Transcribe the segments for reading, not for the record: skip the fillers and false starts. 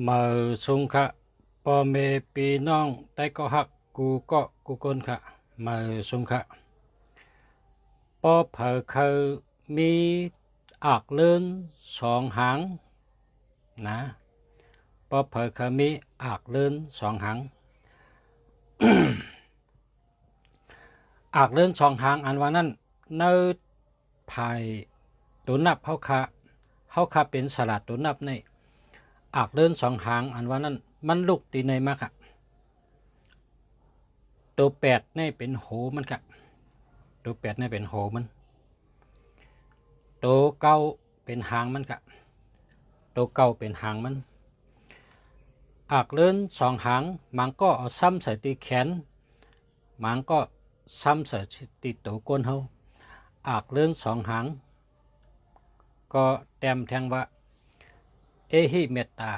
มาสุงค่ะพ่อแม่พี่น้องได้ก็ฮักกูก็กูคนค่ะมาสุงค่ะพ่อเผอคือมีอากเลื่อนสองหางนะพ่อเผอคือมีอากเลื่อนสองหางอากเลื่อนสองหางอันว่านั้นเนื้อภายตัวนับเขาเป็นสลัดตัวนับในอากเลื่อนสองหางอันว่านั้นมันลุกตีในมากค่ะตัวแปดนี่เป็นโหมันค่ะตัวแปดนี่เป็นโหมันตัวเก้าเป็นหางมันค่ะตัวเก้าเป็นหางมันอากเลื่อนสองหางมันก็เอาซ้ำใส่ตีแขนมันก็ซ้ำใส่ตีตัวก้นเขาอากเลื่อนสองหางก็แต้มแทงว่าเอหิเมตตา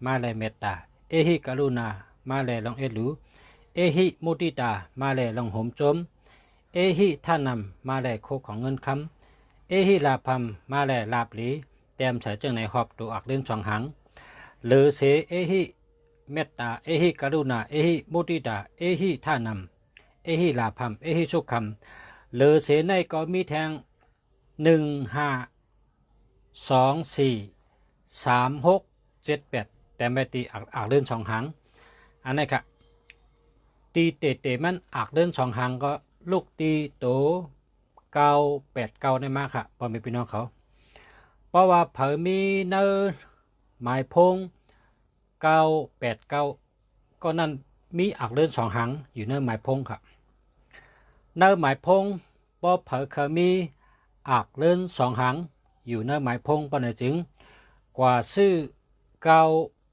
มาเลยเมตตาเอหิกรุณามาเลยลองเอหลูเอหิมุติตามาเลยลองห่มจมเอหิท่านำมาเลยโคของเงินคำเอหิลาพัมมาเลยลาบหลีแต้มใส่จังในหอบตัวอักเลื่อนสองหางหรือเสเอหิเมตตาเอหิกรุณาเอหิมุติตาเอหิท่านำเอหิลาพัมเอหิสุขคำหรือเสในก็มีแทง1 5 2 4 3 6 7 8แต่ไม่ตีอักเลื่อนสองหางอันนี้ค่ะตีเตะมันอักเลื่อนสองหางก็ลูกตีโต9 8 9ได้มากค่ะพอมีพี่น้องเขาเพราะว่าเผอมีเนื้อหมายพง9 8 9ก็นั่นมีอักเลื่อนสองหางอยู่เนื้อหมายพงค่ะเนื้อหมายพงพอเผอเคยมีอักเลื่อนสองหางอยู่เนื้อหมายพงปนจึงกว่าซื้อ9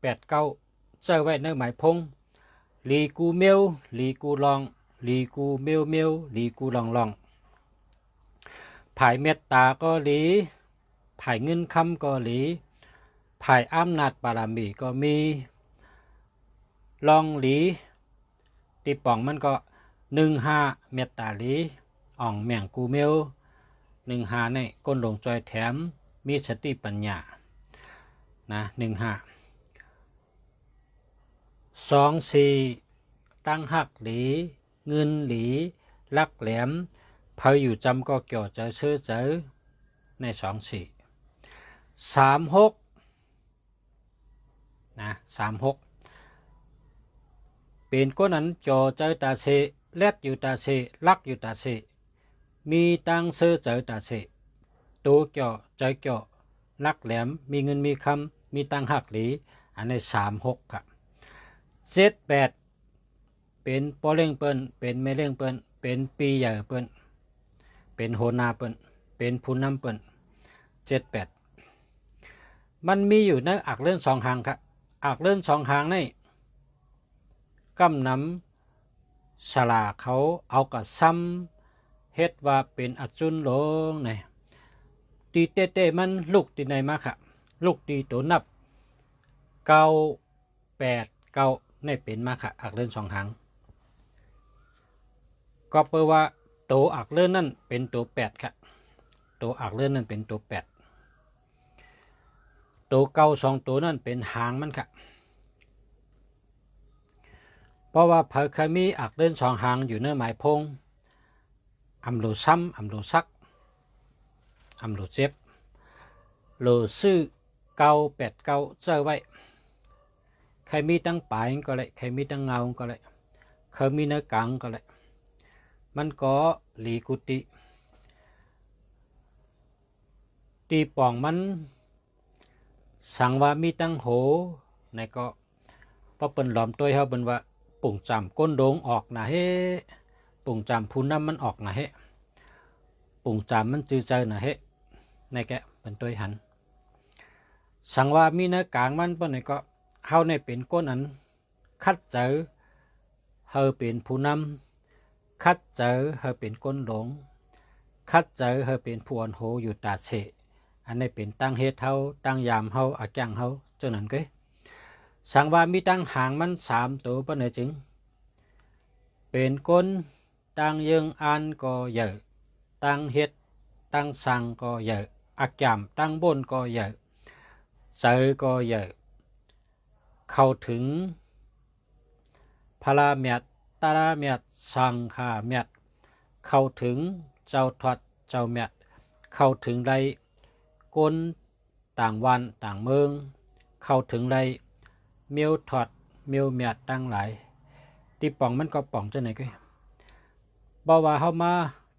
8 9เจอไว้เนื้อหมายพงลีกูเมียวลีกูลองลีกูเมียวเมียวลีกูลองลองผายเมตตาก็ลีผายเงินคำก็ลีผายอำนาจบารมีก็มีลองลีตีป่องมันก็15เมตตาลีอ่องแม่งกูเมียว15ในก้นลงจอยแถมมีสติปัญญานะ15 2 4ตั้งหักหลีเงินหลีลักแหลมเพออยู่จำก็เกี่ยวเจอซื้อเจอใน2 4 3 6นะ36เป็นก้นนั้นจอเจอตาเสเล็ดอยู่ตาเสลักอยู่ตาเสมีตังซื้อเจอตาเสตัวเกี่ยวใจเกี่ยวลักแหลมมีเงินมีคำมีตังหักหลีอันใน36ครับ7 8เป็นปอเล่งเปิ้นเป็นแม่เล่งเปิ้นเป็นปีใหญ่เปิ้นเป็นโหนาเปิ้นเป็นผู้นำเปิ้น7 8มันมีอยู่ในอักเลื่อนสองหางครับอักเลื่อนสองหางนี่กำนำสลาเขาเอากระซ้ำเฮ็ดว่าเป็นอจุนหลงนี่ตีเต้มันลูกตีในมาค่ะลูกตีตัวนับ9 8 9นี่เป็นมาค่ะอักเลื่อนสองหางก็แปลว่าตัวอักเลื่อนนั่นเป็นตัว8ค่ะตัวอักเลื่อนนั่นเป็นตัว8ตัวเก้า2ตัวนั่นเป็นหางมันค่ะเพราะว่าเผอเคยมีอักเลื่อน2หางอยู่เนื้อหมายพงอำโลซ้ำอำโลซักอำโลเจ็บโลซื้อ9 8 9เจอไว้ใครมีตั้งปลายก็เลยใครมีตั้งเงาก็เลยเคยมีเนื้อกลางก็เลยมันก็หลีกุติตีป่องมันสั่งว่ามีตั้งโหในก็พอเปิ่นหลอมตัวเขาเป็นว่าปุ่งจำก้นโดงออกนะเฮปุ่งจำผู้นำมันออกนะเฮปุ่งจำมันจือเจอนะเฮในแกเป็นตัวหันสั่งว่ามีเนื้อกลางมันเปิ่นในก็เฮาในเป็นก้นอันคัดเจอเฮาเป็นผู้นำคัดเจอเฮาเป็นก้นหลงคัดเจอเฮาเป็นผู้อันโหอยู่ตาเสอันนี้เป็นตั้งเฮ็ดเฮาตั้งยามเฮาอาจังเฮาเจ้านั้นก็สั่งว่ามีตั้งหางมัน3ตัวปะเนี่ยจึงเป็นก้นตั้งยังอันก็เยอะตั้งเฮ็ดตั้งสั่งก็เยอะอาจามตั้งบนก็เยอะเจอก็เยอะ เข้าถึงพระเมียดตาราเมียดสังฆาเมียดเข้าถึงเจ้าทอดเจ้าเมียดเข้าถึงได้ก้นต่างวันต่างเมืองเข้าถึงได้เมียวทอดเมียวเมียดตั้งหลายที่ป่องมันก็ป่องจะไหนก็บอกว่าเขามา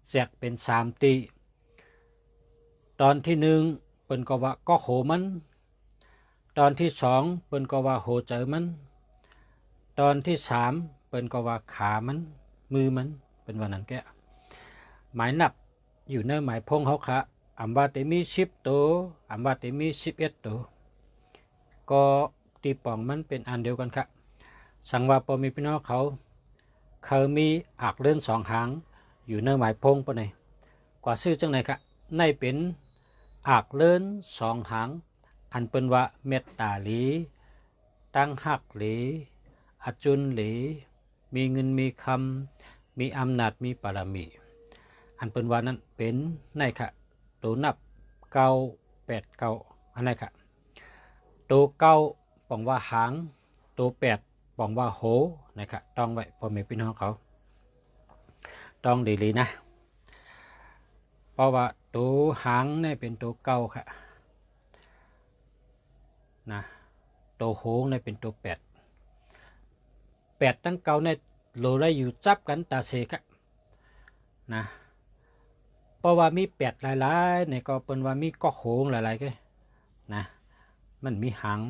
แจกเป็น3ตีตอนที่1เปิ้นก็ว่าก็โหมันตอนที่2เปิ้นก็ว่าโหเจอมันตอนที่3เปิ้นก็ว่าขามันมือมันเป็นวันนั้นแกหมายนับอยู่ในหมายพงเขาค่ะอัมบาเตมี10ตัวอัมบาเตมี11ตัวก็ตีป่องมันเป็นอันเดียวกันค่ะสังว่าพอมีพี่น้องเขามีอักเลื่อน2หางอยู่ในหมายพงปะไหนกว่าซื้อจังไหนค่ะในเป็นอักเลื่อน2หางอันเป็นว่าเมตตาหลีตั้งหักหลีอจุนหลีมีเงินมีคำมีอำนาจมีปารมีอันเป็นว่านั้นเป็นในค่ะตัวนับ9 8 9อันไหนค่ะตัว9บอกว่าหางตัว8บอกว่าโหนะครับต้องไว้พอมีพี่น้องเขาต้องดีๆนะเพราะว่าตัวหางนี่เป็นตัว9ค่ะนะตัวโหงนี่เป็นตัว8ตั้ง9ในโลได้อยู่จับกันตาเสกนะเพราะว่ามี8หลายๆในก็เป็นว่ามีก็โหงหลายๆก็นะมันมีหาง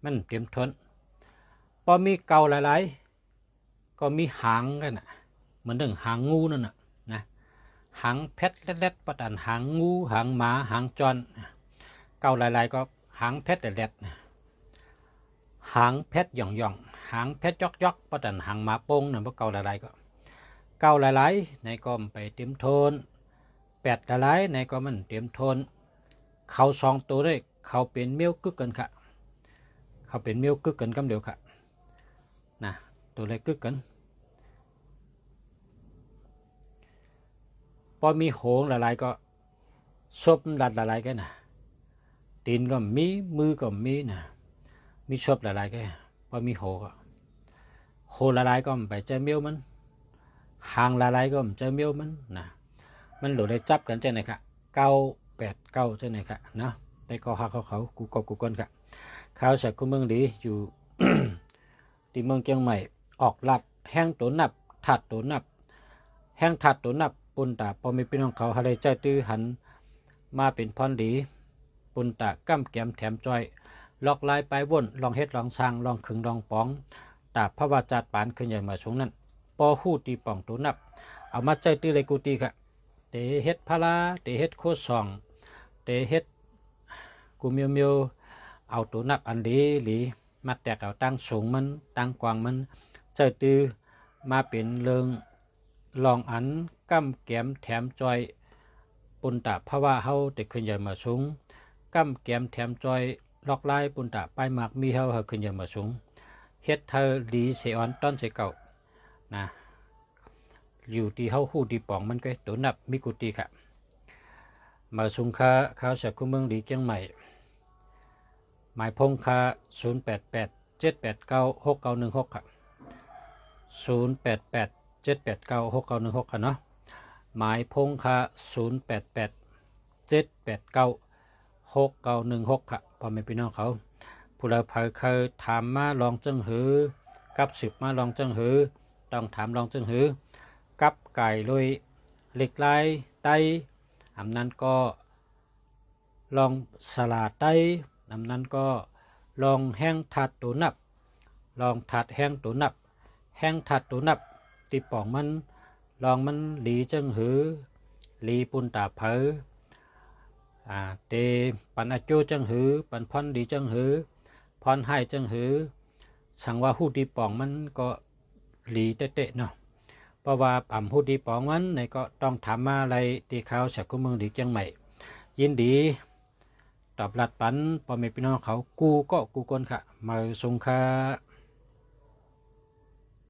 มันเตรียมทนพอมีเก่าหลายๆก็มีหางกันนะเหมือนหางงูนั่นนะหางเพชรเล็ดๆประดันหางงูหางหมาหางจอนเก่าหลายๆก็หางเพชรเล็ดหางเพชรหย่องหางเพชรยอกประดันหางหมาโป้งนั่นพวกเก่าหลายๆก็เก่าหลายๆในก็ไปเตรียมโทน8หลายๆในก็มันเตรียมโทนเขา2ตัวด้วยเขาเป็นเมี้ยวกึกกันค่ะเขาเป็นเมี้ยวกึกกันกำเดียวค่ะนะตัวเล็กกึกกันพอมีโหงหลายๆก็ซบดัดหลายๆกันนะตีนก็มีมือก็มีนะมีซบหลายๆกันพอมีโหก็โหหลายๆก็ไปเจอเมี้ยวมันหางหลายๆก็เจอเมี้ยวมันนะมันหลุดได้จับกันเจ้าไหนค่ะ9 8 9เจ้าไหนค่ะนะแต่ก็หาเขากูกบกูก้นค่ะเขาจากกูเมืองดีอยู่ ที่เมืองเชียงใหม่ออกลัดแห้งตัวนับถัดตัวนับแห้งถัดตัวนับปุ่นตาพอมีพี่น้องเขาอะไรใจตื้อหันมาเป็นพรดีปุ่นตาก้ำแก้มแถมจอยลอกลายไปว่นลองเฮ็ดลองสร้างลองขึงลองป้องตาพระวาจาดปานขึ้นใหญ่มาสูงนั้นปอหู้ตีป่องตัวนับเอามาใจตื้อเลยกูตีค่ะเตเฮ็ดพลาเตเฮ็ดโคซองเตเฮ็ดกูเมียวเอาตัวนับอันดีหลีมาแตกเอาตั้งสูงมันตั้งกว้างมันใจตื้อมาเป็นเริงลองอันก้ำแก้มแถมจอยปุ่นตาพระว่าเฮาแต่ขึ้นใหญ่มาสูงก้ำแก้มแถมจอยลอกลายปุ่นตาป้ายหมากมีเฮาขึ้นใหญ่มาสูงเฮ็ดเธอดีเสออนต้นเสเก่านะอยู่ที่เฮาคู่ที่ป่องมันก็ตัวนับมีกุฏิค่ะมาสูงค่าเขาจากคู่เมืองดีเชียงใหม่หมายพงค่า088 789 6916ค่ะ088 789 6916ค่ะเนาะหมายพงค่า088 789 6916ค่ะพ่อแม่พี่น้องเขาผู้เราเคยถามมาลองจังหือกับสืบมาลองจังหือต้องถามลองจังหือกับไก่ลุยเหล็กไหลไตอำนั้นก็ลองสลาไตอำนั้นก็ลองแห้งถัดตัวนับลองถัดแห้งตัวนับแห้งถัดตัวนับตีป่องมันลองมันหลีจังหือหลีปุ่นตาเผอเตปันอโจจังหือปันพรดีจังหือพรให้จังหือสังว่าหูตีป่องมันก็หลีเตะเนาะเพราะว่าอ่ำหูตีป่องมันในก็ต้องถามมาอะไรตีเขาจากกุเมืองดีเชียงใหม่ยินดีตอบรับปันพ่อแม่พี่น้องเขากูก็กูคนค่ะมาส่งค่ะ